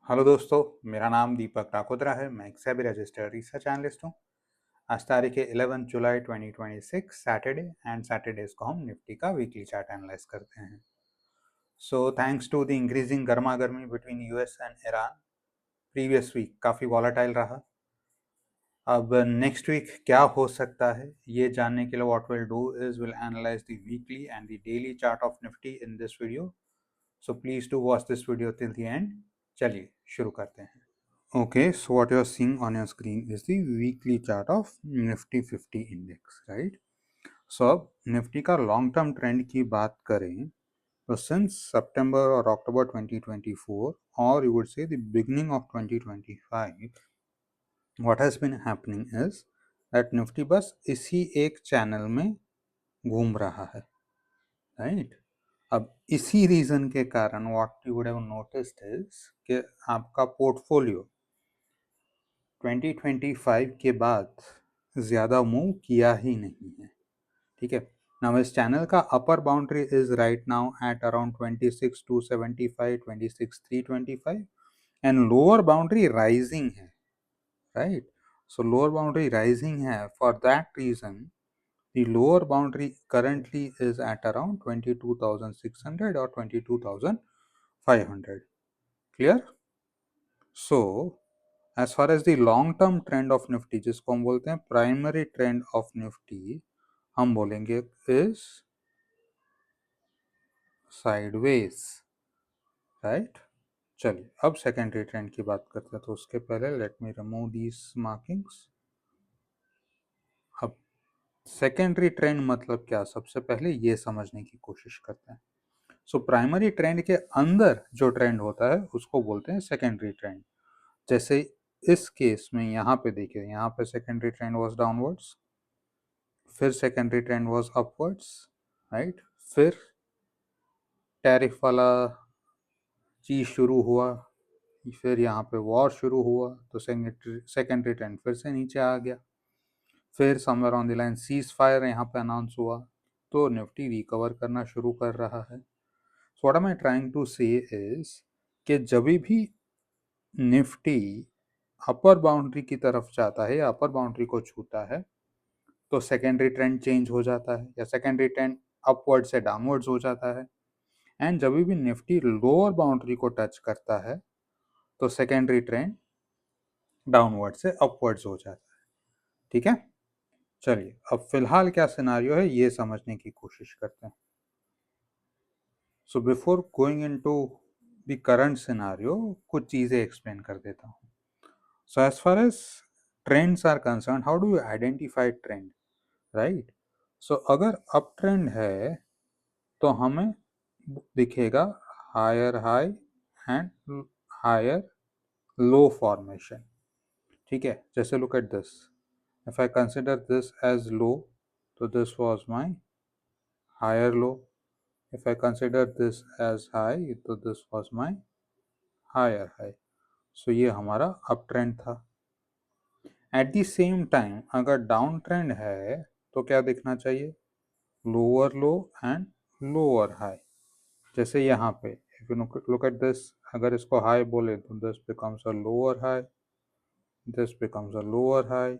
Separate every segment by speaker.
Speaker 1: Hello दोस्तों, मेरा नाम दीपक राकोद्रा है। मैं एक सेबी रजिस्टर्ड रिसर्च एनालिस्ट हूँ। आज तारीख है 11 जुलाई 2026 सैटरडे एंड सैटरडेज को हम निफ्टी का वीकली चार्ट एनालाइज करते हैं। So thanks to the increasing गर्मा गर्मी between US and Iran, previous week काफ़ी वॉलेटाइल रहा। अब नेक्स्ट वीक क्या हो सकता है ये जानने के लिए what will do is will analyse the weekly and the daily chart of Nifty in this video. So please to watch this video till the end. चलिए शुरू करते हैं। Okay, so what you're seeing on your screen is the weekly chart of Nifty 50 index, right? So अब Nifty का long term trend की बात करें तो सिंस सितंबर और अक्टूबर 2024 और you would say the beginning of 2025 what has been happening is that Nifty बस इसी एक चैनल में घूम रहा है, राइट? अब इसी रीजन के कारण what you would have noticed is कि आपका पोर्टफोलियो 2025 के बाद ज़्यादा मूव किया ही नहीं है, ठीक है। नाउ इस चैनल का upper boundary is right now at around 26,275, 26,325 and lower boundary rising है, right? So lower boundary rising है, for that reason the lower boundary currently is at around 22,600 or 22,500. Clear? So as far as the long term trend of Nifty, जिसको हम बोलते हैं primary trend of Nifty, हम बोलेंगे is sideways, right? चलिए अब secondary trend की बात करते हैं, तो उसके पहले let me remove these markings. अब सेकेंडरी ट्रेंड मतलब क्या, सबसे पहले ये समझने की कोशिश करते हैं। सो प्राइमरी ट्रेंड के अंदर जो ट्रेंड होता है उसको बोलते हैं सेकेंडरी ट्रेंड। जैसे इस केस में यहाँ पे देखिए, यहाँ पे सेकेंडरी ट्रेंड वाज डाउनवर्ड्स, फिर secondary trend was upwards, right? फिर टैरिफ वाला चीज शुरू हुआ, फिर यहाँ पे वॉर शुरू हुआ तो सेकेंडरी ट्रेंड फिर से नीचे आ गया, फिर somewhere on the line cease fire यहाँ पे अनाउंस हुआ तो निफ्टी रिकवर करना शुरू कर रहा है। So what am I trying to say is कि जब भी निफ्टी अपर बाउंड्री की तरफ जाता है या अपर बाउंड्री को छूता है तो सेकेंडरी ट्रेंड चेंज हो जाता है या सेकेंडरी ट्रेंड अपवर्ड से डाउनवर्ड्स हो जाता है। एंड जब भी निफ्टी लोअर बाउंड्री को टच करता है तो सेकेंडरी ट्रेंड डाउनवर्ड से अपवर्ड्स हो जाता है, ठीक है। चलिए अब फिलहाल क्या सिनारियो है ये समझने की कोशिश करते हैं। So before going into the current scenario कुछ चीजें एक्सप्लेन कर देता हूँ। So as far as trends are concern, how do you identify trend, right? So अगर अप ट्रेंड है तो हमें दिखेगा higher high and higher low formation, ठीक है। जैसे look at this, if I consider this as low तो this was my higher low, if I consider this as high तो this was my higher high. So ये हमारा up trend था। At the same time अगर down trend है तो क्या दिखना चाहिए, lower low and lower high. जैसे यहाँ पे if you look at this, अगर इसको हाई बोले तो this becomes a lower high, this becomes a lower high,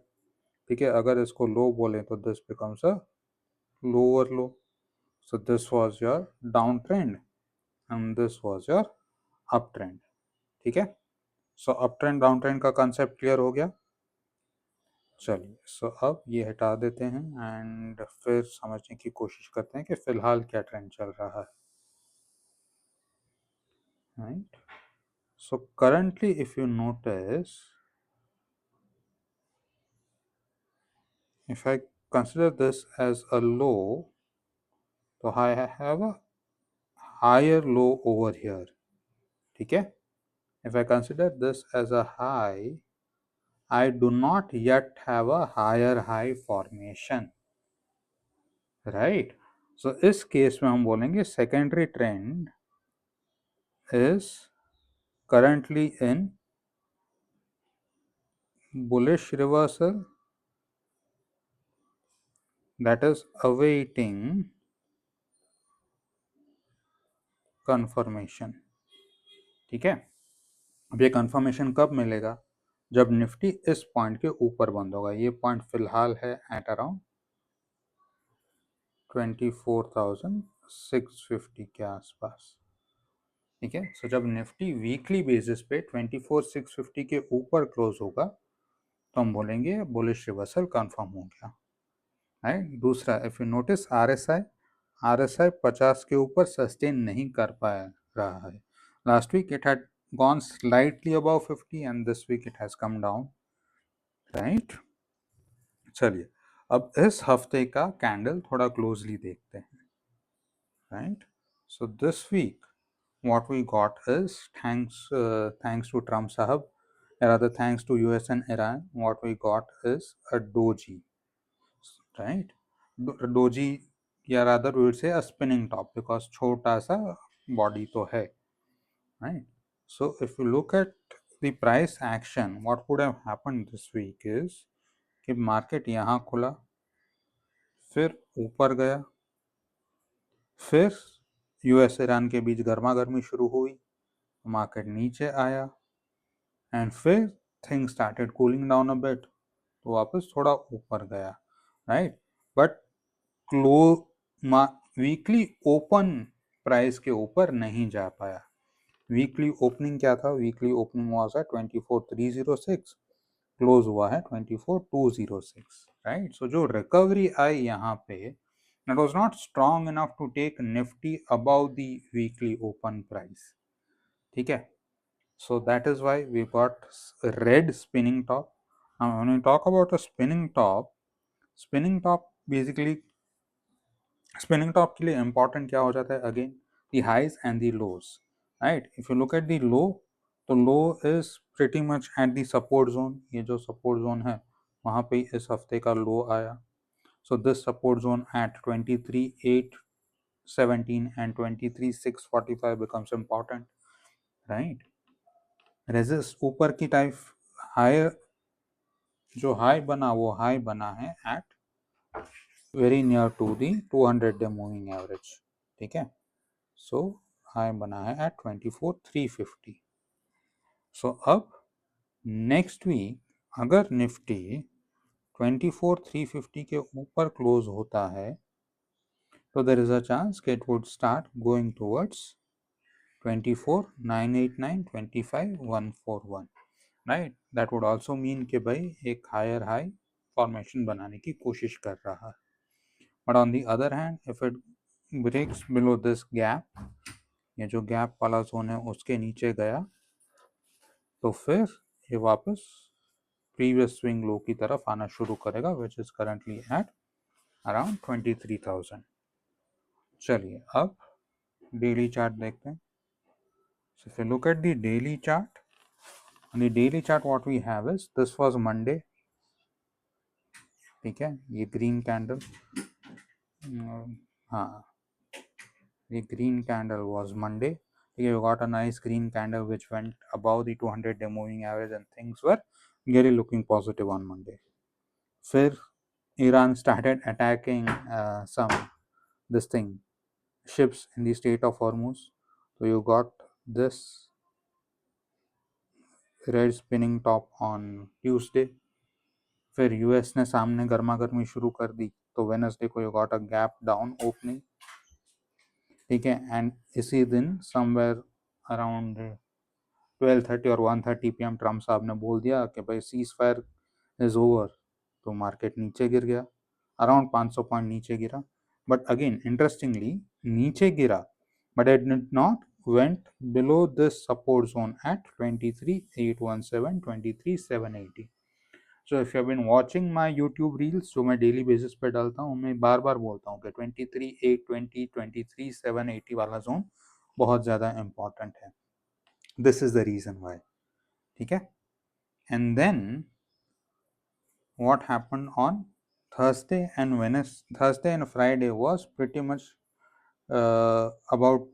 Speaker 1: ठीक है। अगर इसको लो बोले तो this becomes a lower low. So this was your down trend and this was your up trend, ठीक है। So up trend down trend का concept clear हो गया। चलिए सो अब ये हटा देते हैं एंड फिर समझने की कोशिश करते हैं कि फिलहाल क्या ट्रेंड चल रहा है, right? So currently if you notice, if I consider this as a low, तो I have a higher low over here, ठीक है। If I consider this as a high, I do not yet have a higher high formation, right? So इस case में हम बोलेंगे secondary trend is currently in bullish reversal that is awaiting confirmation, ठीक है। अब ये कंफर्मेशन कब मिलेगा? जब निफ्टी इस पॉइंट के ऊपर बंद होगा। ये पॉइंट फिलहाल है एट अराउंड 24,650 के आसपास। ठीक है, सो जब निफ्टी वीकली बेसिस पे 24,650 के ऊपर क्लोज होगा तो हम बोलेंगे बुलिश रिवर्सल कंफर्म हो गया। राइट। दूसरा, इफ यू नोटिस आरएसआई 50 के ऊपर सस्टेन नहीं कर पा रहा है। Last week it had gone slightly above 50 and this week it has come down. Right. चलिए अब इस हफ्ते का कैंडल थोड़ा क्लोजली देखते हैं। Right. So this week what we got is thanks to Trump sahab, or rather thanks to US and Iran, what we got is a doji, right? Doji, या rather we would say a spinning top because छोटा सा body तो है, right? So if you look at the price action, what would have happened this week is कि market यहाँ खुला, फिर ऊपर गया, फिर यूएस ईरान के बीच गर्मा गर्मी शुरू हुई, मार्केट नीचे आया, एंड फिर thing started cooling down a bit, तो वापस थोड़ा ऊपर गया। Right. But close weekly open price के ऊपर नहीं जा पाया। वीकली ओपनिंग क्या था? वीकली ओपनिंग हुआ था 24,306, क्लोज हुआ है 24,206। राइट। सो जो रिकवरी आई यहाँ पे, that was not strong enough to take Nifty above the weekly open price. ठीक है, so that is why we got red spinning top. Now when we talk about a spinning top basically spinning top के लिए important क्या हो जाता है? Again, the highs and the lows, right? If you look at the low, तो low is pretty much at the support zone. ये जो support zone है वहाँ पे इस हफ्ते का low आया. So this support zone at 23,817 and 23,645 becomes important, right? Resist ऊपर की टाइप हाई, जो हाई बना वो हाई बना है at very near to the 200 day moving average. ठीक है, सो हाई बना है एट 24,350। सो अब नेक्स्ट वीक अगर निफ्टी 24,350 के ऊपर क्लोज होता है तो देयर इज अ चांस कि it would start going towards 24,989, 25,141। Right. That would also mean कि भाई एक हायर हाई फॉर्मेशन बनाने की कोशिश कर रहा है। But on the other hand if it breaks below this gap, ये जो गैप वाला जोन है उसके नीचे गया तो फिर ये वापस प्रीवियस स्विंग लो की तरफ आना शुरू करेगा, which is currently at around 23,000। चलिए अब डेली चार्ट देखते हैं। So if you look at the daily chart, on the daily chart what we have is this was Monday, ठीक है, ये ग्रीन कैंडल, हाँ ये green candle was Monday. Okay, you got a nice green candle which went above the 200 day moving average and things were really looking positive on Monday. फिर Iran started attacking some this thing ships in the Strait of Hormuz, so you got this red spinning top on Tuesday. फिर US ने सामने गर्मा गर्मी शुरू कर दी तो Wednesday को you got a gap down opening. ठीक है, एंड इसी दिन समवेयर अराउंड 12:30 और 1:30 PM ट्रम्प साहब ने बोल दिया कि भाई सीज फायर इज ओवर, तो मार्केट नीचे गिर गया, अराउंड 500 पॉइंट नीचे गिरा। बट अगेन इंटरेस्टिंगली नीचे गिरा but it did not went below this support zone at 23,817, 23,780। So if you have been watching my YouTube reels जो मैं डेली बेसिस पे डालता हूँ, मैं बार बार बोलता हूँ कि 23,820, 23,780 वाला जोन बहुत ज़्यादा इंपॉर्टेंट है। This is the reason why. ठीक है, and then what happened on Thursday and Friday was pretty much about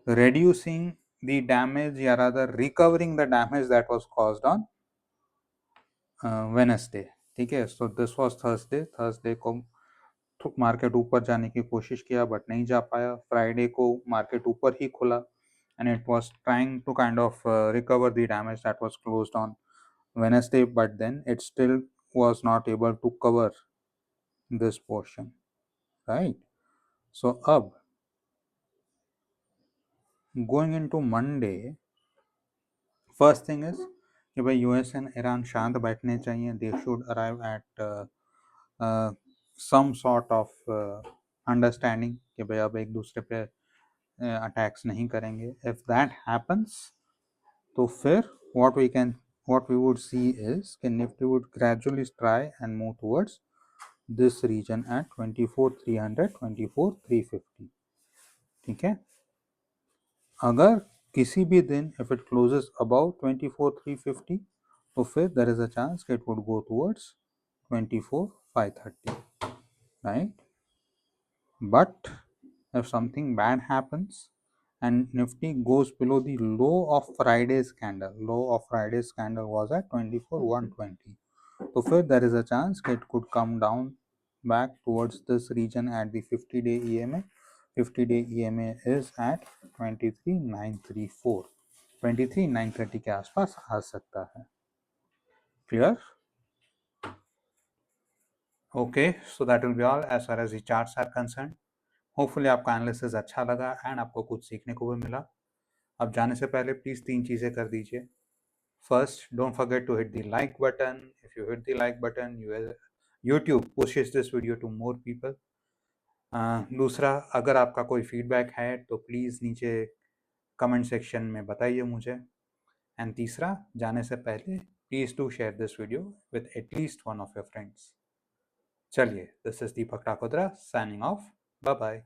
Speaker 1: reducing the damage, or rather recovering the damage that was caused on Wednesday. ठीक है, so this was Thursday को market ऊपर जाने की कोशिश किया बट नहीं जा पाया। फ्राइडे को मार्केट ऊपर ही खुला and it was trying to kind of recover the damage that was closed on Wednesday, but then it still was not able to cover this portion, right? So अब going into Monday, first thing is कि भाई US and Iran शांत बैठने चाहिए. They should arrive at some sort of understanding कि भाई अब एक दूसरे पे अटैक्स नहीं करेंगे. इफ दैट हैपन्स तो फिर what we would see is कि Nifty would gradually try and move towards this region at 24,300 24,350. ठीक है. अगर किसी भी दिन if it closes above 24,350 तो फिर there is a chance it would go towards 24,530, right? But if something bad happens and Nifty goes below the low of Friday's candle was at 24,120. So फिर there is a chance it could come down back towards this region at the 50-day EMA. 50-day EMA is at 23,934. 23,930 के आसपास आ सकता है. Clear? Okay, so that will be all as far as the charts are concerned. Hopefully आपका analysis अच्छा लगा and आपको कुछ सीखने को भी मिला. अब जाने से पहले प्लीज़ 3 चीज़ें कर दीजिए. First, don't forget to hit the like button. If you hit the like button YouTube pushes this video to more people. दूसरा, अगर आपका कोई फीडबैक है तो प्लीज़ नीचे कमेंट सेक्शन में बताइए मुझे. एंड तीसरा, जाने से पहले please do share this video with at least one of your friends. चलिए, this is Deepak Takodra signing off. Bye bye.